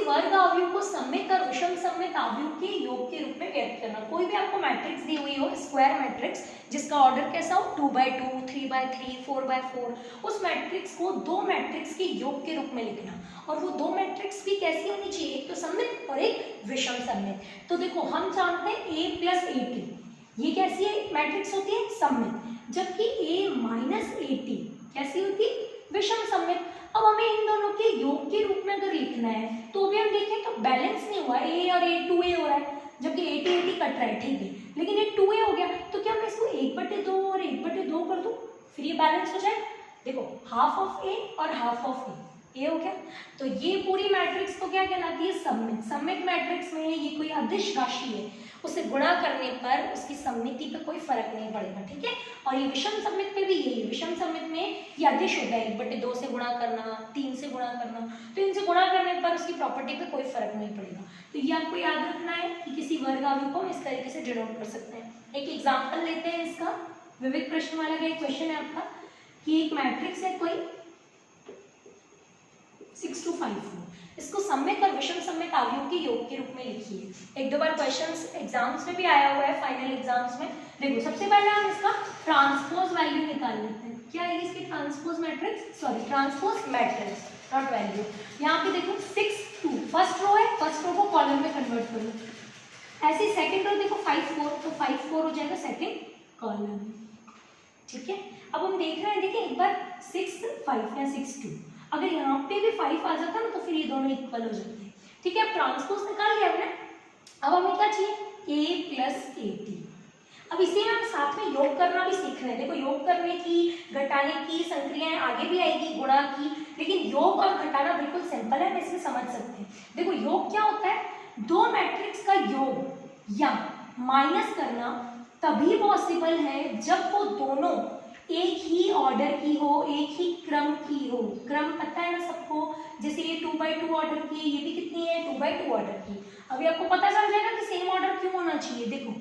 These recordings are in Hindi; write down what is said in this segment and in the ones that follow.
वर्ग अवयव को सममित और विषम सममित अवयव के योग के रूप में व्यक्त करना। कोई भी आपको मैट्रिक्स दी हुई हो, स्क्वायर मैट्रिक्स, जिसका ऑर्डर कैसा हो 2x2, 3x3, 4x4, उस मैट्रिक्स को दो मैट्रिक्स के योग के रूप में लिखना। और वो दो मैट्रिक्स भी कैसी होनी चाहिए, एक तो सममित और एक विषम सममित। तो देखो हम जानते हैं a + at, ये कैसी है मैट्रिक्स होती है, सममित, जबकि a - at कैसी होती है, विषम सममित। अब हमें इन दोनों के योग के रूप में अगर लिखना है तो भी हम देखें तो बैलेंस नहीं हुआ, a और a 2a हो रहा है, जबकि 80 कट रहा है, ठीक है, लेकिन ये 2a हो गया, तो क्या मैं इसको 1/2 और 1/2 कर दूं, फिर ये बैलेंस हो जाएगा। देखो हाफ ऑफ a और हाफ ऑफ a हो गया। तो ये पूरी मैट्रिक्स को क्या कहलाती है, सममित। सममित मैट्रिक्स में ये कोई अदिश राशि है, उसे गुणा करने पर उसकी सममिति पे कोई फर्क नहीं पड़ेगा, ठीक है। और ये विषम सममित पे भी यही है, विषम सममित में ये अदिश होता है, 1/2 से गुणा करना, 3 से गुणा करना, तो इनसे गुणा करने पर उसकी प्रॉपर्टी पे कोई फर्क नहीं पड़ेगा। तो ये आपको याद रखना है कि किसी वर्ग अवयव को हम इस तरीके से डिनोट कर सकते हैं। एक एग्जाम्पल लेते हैं इसका, विविध प्रश्न वाला का एक क्वेश्चन है आपका कि एक मैट्रिक्स है कोई 6 to 5, इसको सममित और विषम सममित अवयव के योग के रूप में लिखिए। एक दो बार क्वेश्चंस एग्जाम्स में भी आया हुआ है, फाइनल एग्जाम्स में। देखो सबसे पहले हम इसका ट्रांसपोज वैल्यू निकाल लेते हैं। क्या है इसकी transpose matrix, sorry transpose matrix, not value. यहाँ पे देखो 6 2, फर्स्ट रो है, फर्स्ट रो को कॉलम में कन्वर्ट करो। ऐसे सेकंड रो देखो 5 4, तो 5 4 हो जाएगा सेकंड कॉलम, ठीक है। अब हम देख रहे हैं, देखिए एक बार 6 5 या 6 2, अगर यहाँ पे भी 5 आ जाता ना तो फिर ये दोनों इक्वल हो जाते हैं, ठीक है। अब ट्रांसपोज निकाल लिया हमने। अब हमें क्या चाहिए, a + at। अब इसे हम साथ में योग करना भी सीख रहे हैं। देखो योग करने की, घटाने की संक्रियाएं आगे भी आएगी, गुणा की, लेकिन योग और घटाना बिल्कुल सिंपल है, हम इसमें समझ सकते हैं। देखो योग क्या होता है, दो मैट्रिक्स का योग या माइनस करना तभी पॉसिबल है जब वो दोनों एक ही ऑर्डर की हो, एक ही क्रम की हो। क्रम पता है ना सबको, जैसे ये 2x2 ऑर्डर की, ये भी कितनी है 2x2 ऑर्डर की। अभी आपको पता चल जाएगा कि सेम ऑर्डर क्यों होना चाहिए। देखो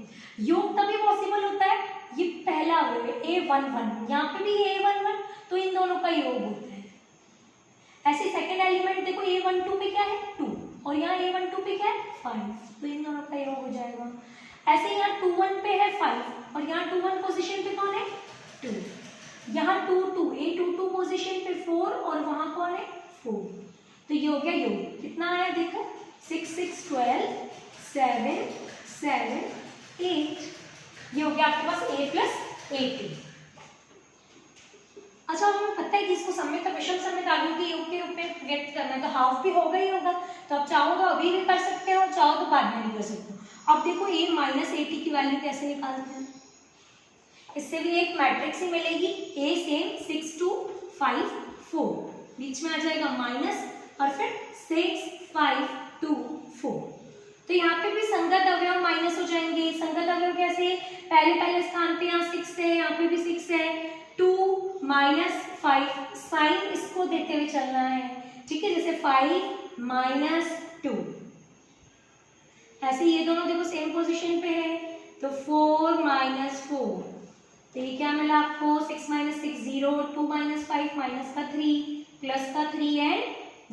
योग तभी पॉसिबल होता है, ये पहला a11, यहाँ पे भी a11, तो इन दोनों का योग होता है। ऐसे सेकेंड एलिमेंट देखो a12 पे क्या है 2, और यहाँ a12 पे क्या है 5, तो इन दोनों का योग हो जाएगा। ऐसे यहाँ 21 पे है 5, और यहाँ 21 पोजिशन पे कौन है 2, यहाँ 22 a22 पोजीशन पे 4, और वहां कौन है 4, तो ये हो गया योग। कितना आया देखो 6 6 12 7 7 8, ये हो गया आपके पास a + at। अच्छा हमें पता है कि इसको सममित और विषम सममित अवयव के योग के रूप में व्यक्त करना है, तो हाफ भी होगा ही होगा। तो आप चाहो तो अभी भी कर सकते हो, चाहो तो बाद में भी कर सकते हो। अब देखो a - at की वैल्यू कैसे निकालते हैं, इससे भी एक मैट्रिक्स ही मिलेगी, a सेम 6 2 5 4, बीच में आ जाएगा माइनस और फिर 6 5 2 4, तो यहाँ पे भी संगत अवयव माइनस हो जाएंगे। संगत अवयव कैसे, पहले स्थान पे यहाँ 6 है, यहाँ पे भी 6 है, 2 - 5, साइन इसको देते हुए चलना है, ठीक है, जैसे 5 - 2, ऐसे ये दोनों देखो सेम पोजीशन पे है, तो 4 - 4, तो ये क्या मिला आपको 6 - 6 0, 2 - 5 माइनस का 3 प्लस का 3 एंड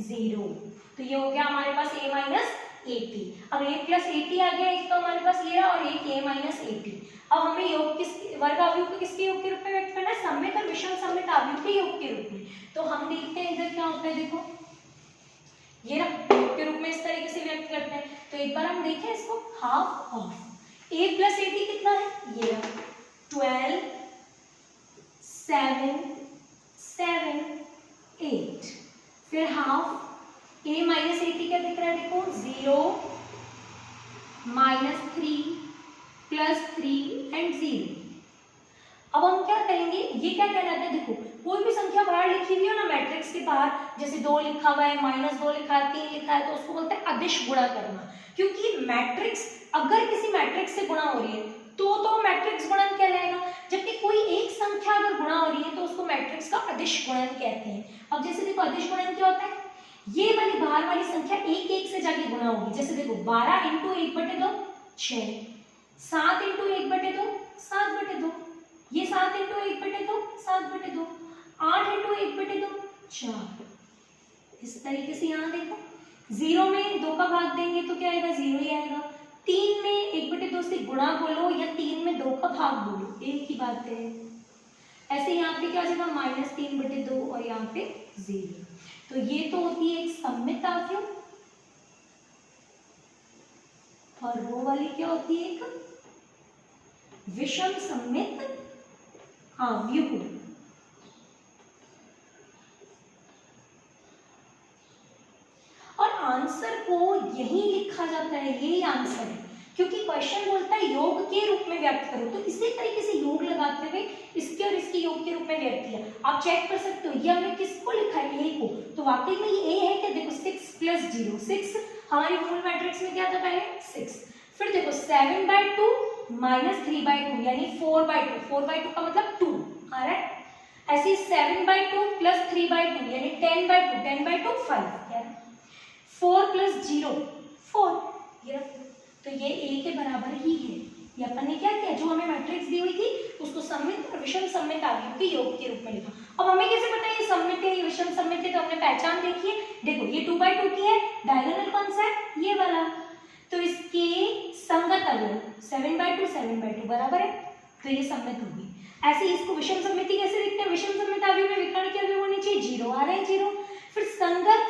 0, तो ये हो गया हमारे पास a - at। अब a + at आ गया, एक तो हमारे पास ये और एक a - at। अब हमें योग किस वर्ग अवयव को किसके योग के रूप में व्यक्त करना है, सममित और विषम सममित अवयव के योग के रूप में। तो हम देखते हैं इधर क्या होता है, देखो ये ना योग के रूप में इस तरीके से व्यक्त करते हैं। तो एक बार हम देखें इसको, हाफ ऑफ a + at कितना है, ये 12 7 7 8, फिर हाफ a - at क्या दिख रहा है, देखो 0 -3 +3 एंड 0। अब हम क्या करेंगे, ये क्या कहलाता है, देखो कोई भी संख्या बाहर लिखी हुई हो ना मैट्रिक्स के बाहर, जैसे 2 लिखा हुआ है, -2 लिखा है, 3 लिखा है, तो उसको बोलते हैं अदिश गुणा करना। क्योंकि मैट्रिक्स अगर किसी मैट्रिक्स से गुणा हो रही है तो मैट्रिक्स गुणन कहलाएगा, जबकि कोई एक संख्या अगर गुणा हो रही है तो उसको मैट्रिक्स का अदिश गुणन कहते हैं। अब जैसे देखो अदिश गुणन क्या होता है, ये वाली बाहर वाली संख्या एक एक से जाके गुणा होगी। जैसे देखो 12 × 1/2 6, 7 × 1/2 7/2, ये 7 × 1/2 7/2, 8 × 1/2 4, इस तरीके से यहाँ देखो 0 में 2 का भाग देंगे तो क्या आएगा, 0 ही आएगा। 3 में 1/2 से गुणा बोलो या 3 में 2 का भाग बोलो, एक ही बात है। ऐसे यहाँ पे क्या हो जाएगा, -3/2 और यहाँ पे 0। तो ये तो होती है एक सममित अवयव, और वो वाली क्या होती है, एक विषम सममित अवयव। और आंसर को यही लिखा जाता है, यही आंसर है, क्योंकि क्वेश्चन बोलता है योग के रूप में व्यक्त करो, तो इसी तरीके से योग लगाते हुए इसके और इसके योग के रूप में व्यक्त किया। आप चेक कर सकते हो ये हमने किसको लिखा है, ए को, तो वाकई में ये ए है कि देखो 6 + 0, 6 हमारी मूल मैट्रिक्स में क्या था पहले 6, फिर देखो 7/2 - 3/2 यानी 4/2, 4/2 का मतलब 2 आ रहा है। ऐसे 7/2 + 3/2 यानी 10/2, 10/2 5, 4 + 0 4, तो ये a के बराबर ही है। ये अपन ने क्या किया, जो हमें मैट्रिक्स दी हुई थी उसको सममित और विषम सममित अवयव के योग के रूप में लिखा। अब हमें कैसे पता है ये सममित है ये विषम सममित है, तो हमने पहचान देखी है, देखो ये 2/2 की है, डायगोनल कौन सा है, ये वाला, तो इसके संगत अवयव 7/2 7/2 बराबर है, तो ये सममित होगी। ऐसे इसको विषम सममिति कैसे लिखते हैं, विषम सममित अवयव में विकर्ण के अवयव होने चाहिए, 0 आ रहे हैं 0, फिर संगत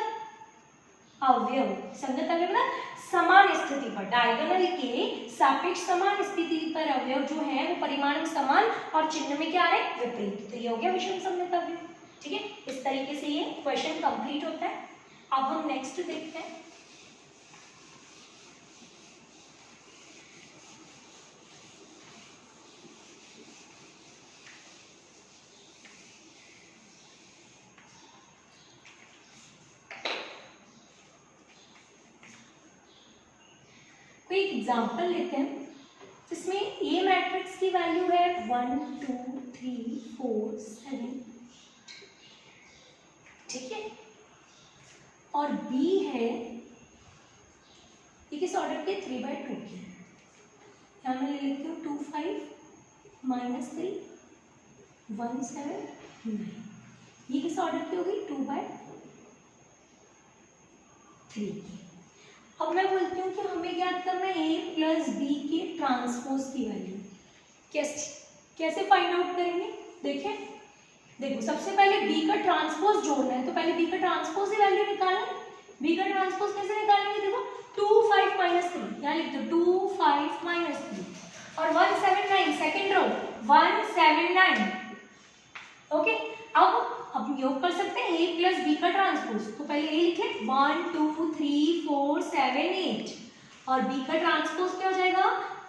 अवयव, संगत अवयव ना समान स्थिति पर, डायगोनल के सापेक्ष समान स्थिति पर अवयव जो है वो परिमाण में समान और चिन्ह में क्या है विपरीत, तो ये हो गया विषम सममित अवयव। ठीक है, इस तरीके से ये क्वेश्चन कंप्लीट होता है। अब हम नेक्स्ट देखते हैं। कोई एग्जाम्पल लेते हैं जिसमें ए मैट्रिक्स की वैल्यू है 1 2 3 4 7, ठीक है, और बी है ये किस ऑर्डर के 3/2 की है, यहाँ मैं ले लेती हूँ 2 5 -3 1 7 9, ये किस ऑर्डर की हो गई 2/3 की। अब मैं बोलती हूँ कि हमें ज्ञात करना है a + b के ट्रांसपोज की वैल्यू, कैसे फाइंड आउट करेंगे, देखिए देखो सबसे पहले b का ट्रांसपोज जोड़ना है, तो पहले b का ट्रांसपोज की वैल्यू निकालें। b का ट्रांसपोज कैसे निकालेंगे, देखो 2 5 -3 यहाँ लिख दो 2 5 -3 और 179 सेकंड रो 179, ओके। अब हम योग कर सकते हैं a + b का ट्रांसपोज, तो पहले a लिखे 1 2 3 4 7 8 और b का ट्रांसपोज क्या हो जाएगा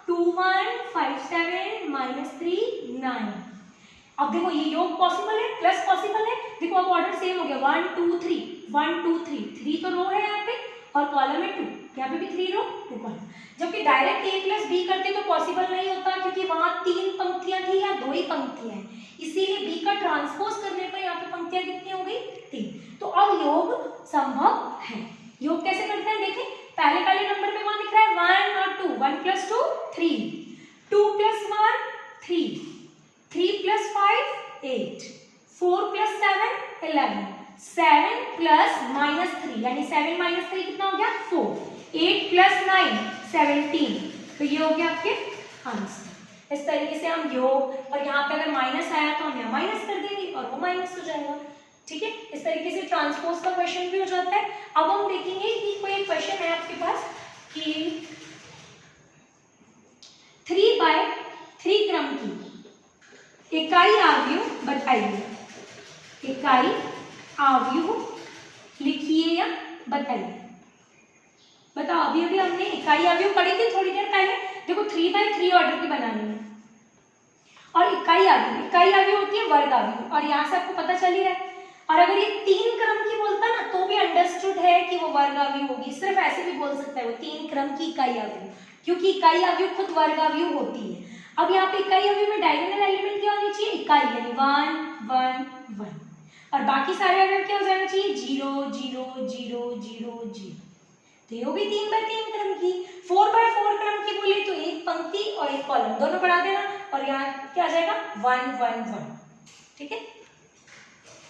2 1 5 7 -3 9। अब देखो ये योग पॉसिबल है, प्लस पॉसिबल है, देखो अब ऑर्डर सेम हो गया 1 2 3 1 2 3, 3 तो रो है यहाँ पे और कॉलम है 2, यहाँ पे भी 3 रो 2 कॉलम, जबकि डायरेक्ट a + b करते तो पॉसिबल नहीं होता क्योंकि वहां 3 पंक्तियां थी या 2 ही पंक्तियां हैं, इसीलिए b का ट्रांसपोज करने पर यहाँ पे पंक्तियां कितनी हो गई 3, तो अब योग संभव है। योग कैसे करते हैं देखें, पहले नंबर पे कौन दिख रहा है 1 और 2, 1 + 2 3, 2 + 1 3, 3 + 5 8, 4 + 7 11, 7 + -3 यानी 7 - 3 कितना हो गया 4, 8 + 9 17, तो ये हो गया आपके आंसर। इस तरीके से हम योग, और यहाँ पे अगर माइनस आया तो हम यहाँ माइनस कर देंगे और वो माइनस हो जाएगा, ठीक है। इस तरीके से ट्रांसपोज का क्वेश्चन भी हो जाता है। अब हम देखेंगे कि कोई क्वेश्चन है आपके पास कि 3/3 क्रम की इकाई आव्यूह बताइए, इकाई आव्यूह लिखिए या बताइए। बताओ, अभी अभी हमने इकाई आव्यूह पढ़ी थी थोड़ी देर पहले, देखो 3/3 ऑर्डर की बनानी है, और इकाई आव्यूह होती है वर्ग आव्यूह, और यहाँ से आपको पता चल ही रहा है। और अगर ये 3 क्रम की बोलता ना तो भी अंडरस्टूड है कि वो वर्ग आव्यूह होगी, सिर्फ ऐसे भी बोल सकता है वो 3 क्रम की इकाई आव्यूह, क्योंकि इकाई आव्यूह खुद वर्ग आव्यूह होती है। अब यहाँ पे इकाई आव्यूह में डायगोनल एलिमेंट क्या होनी चाहिए, इकाई यानी 1 1 1, और बाकी सारे अवयव क्या हो जाना चाहिए 0 0 0 0 0, तो ये होगी 3/3 क्रम की। 4/4 क्रम की बोले तो एक पंक्ति और एक कॉलम दोनों बढ़ा देना, और यहाँ क्या आ जाएगा 1 1 1, ठीक है।